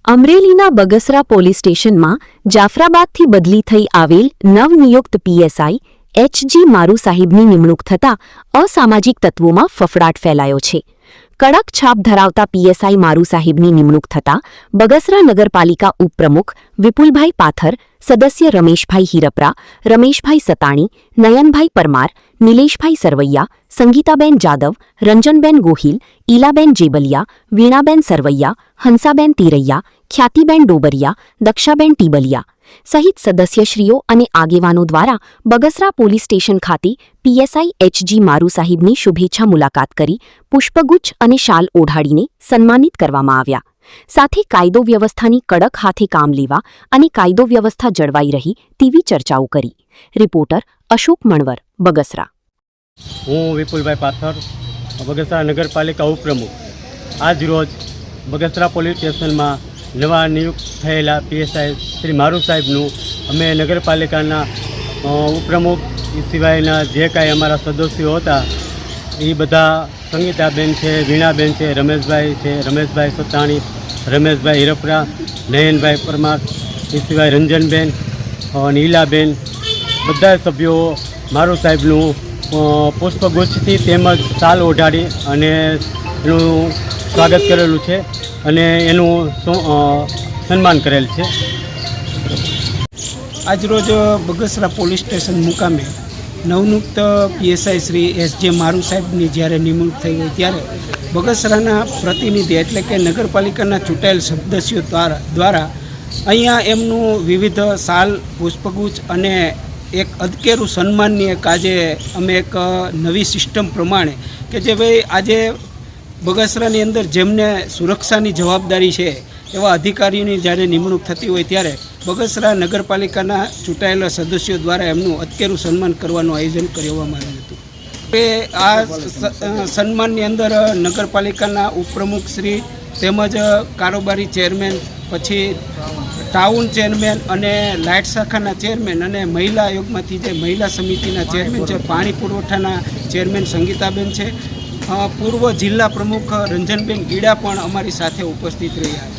અમરેલીના બગસરા પોલીસ સ્ટેશનમાં જાફરાબાદથી બદલી થઈ આવેલ નવનિયુક્ત પીએસઆઈ એચજી મારુ સાહેબની નિમણૂક થતાં અસામાજિક તત્વોમાં ફફડાટ ફેલાયો છે। કડક છાપ ધરાવતા પીએસઆઈ મારુ સાહેબની નિમણૂક થતાં બગસરા નગરપાલિકા ઉપપ્રમુખ વિપુલભાઈ પાથર, સદસ્ય રમેશભાઈ હિરપરા, રમેશભાઈ સતાણી, નયનભાઈ પરમાર, નિલેશભાઈ સરવૈયા, સંગીતાબેન જાદવ, રંજનબેન ગોહિલ, ઈલાબેન જેબલિયા, વીણાબેન સરવૈયા, હંસાબેન તીરૈયા, ખ્યાતિબેન ડોબરિયા, દક્ષાબેન ટીબલિયા સહિત સદસ્યશ્રીઓ અને આગેવાનો દ્વારા બગસરા પોલીસ સ્ટેશન ખાતે પીએસઆઈ એચજી મારુ સાહેબની શુભેચ્છા મુલાકાત કરી પુષ્પગુચ્છ અને શાલ ઓઢાડીને સન્માનિત કરવામાં આવ્યા। સાથે કાયદો વ્યવસ્થાની કડક હાથે કામ લેવા અને કાયદો વ્યવસ્થા જળવાઈ રહી તેવી ચર્ચાઓ કરી। રિપોર્ટર અશોક મણવર, બગસરા। હું વિપુલભાઈ પાથર, બગસરા નગરપાલિકા ઉપપ્રમુખ। આજ રોજ બગસરા પોલીસ સ્ટેશનમાં નવા નિયુક્ત થયેલા પીએસઆઈ શ્રી મારુ સાહેબનું અમે નગરપાલિકાના ઉપપ્રમુખ સિવાયના જે કાંઈ અમારા સદસ્યો હતા એ બધા સંગીતાબેન છે, વીણાબેન છે, રમેશભાઈ છે, રમેશભાઈ સતાણી, રમેશભાઈ હિરપરા, નયનભાઈ પરમાર, એ સિવાય રંજનબેન, નીલાબેન, બધા સભ્યો મારુ સાહેબનું પુષ્પગુચ્છથી તેમજ શાલ ઓઢાડી અને એનું સ્વાગત કરેલું છે અને એનું સન્માન કરેલ છે। આજરોજ બગસરા પોલીસ સ્ટેશન મુકામે નવનિયુક્ત પીએસઆઈ શ્રી એચજે મારુ સાહેબની જ્યારે નિમણૂક થઈ હોય ત્યારે બગસરાના પ્રતિનિધિ એટલે કે નગરપાલિકાના ચૂંટાયેલ સદસ્યો દ્વારા અહીંયા એમનું વિવિધ શાલ, પુષ્પગુચ્છ અને એક અદકેરું સન્માનની એક આજે અમે એક નવી સિસ્ટમ પ્રમાણે કે જે ભાઈ આજે બગસરાની અંદર જેમને સુરક્ષાની જવાબદારી છે એવા અધિકારીઓની જ્યારે નિમણૂક થતી હોય ત્યારે બગસરા નગરપાલિકાના ચૂંટાયેલા સદસ્યો દ્વારા એમનું અદકેરું સન્માન કરવાનું આયોજન કરવામાં આવ્યું હતું। એ આ સન્માનની અંદર નગરપાલિકાના ઉપપ્રમુખ શ્રી તેમજ કારોબારી ચેરમેન, પછી ટાઉન ચેરમેન અને લાઇટ શાખાના ચેરમેન અને મહિલા આયોગમાંથી જે મહિલા સમિતિના ચેરમેન છે, પાણી પુરવઠાના ચેરમેન સંગીતાબેન છે, પૂર્વ જિલ્લા પ્રમુખ રંજનબેન ગીડા પણ અમારી સાથે ઉપસ્થિત રહ્યા।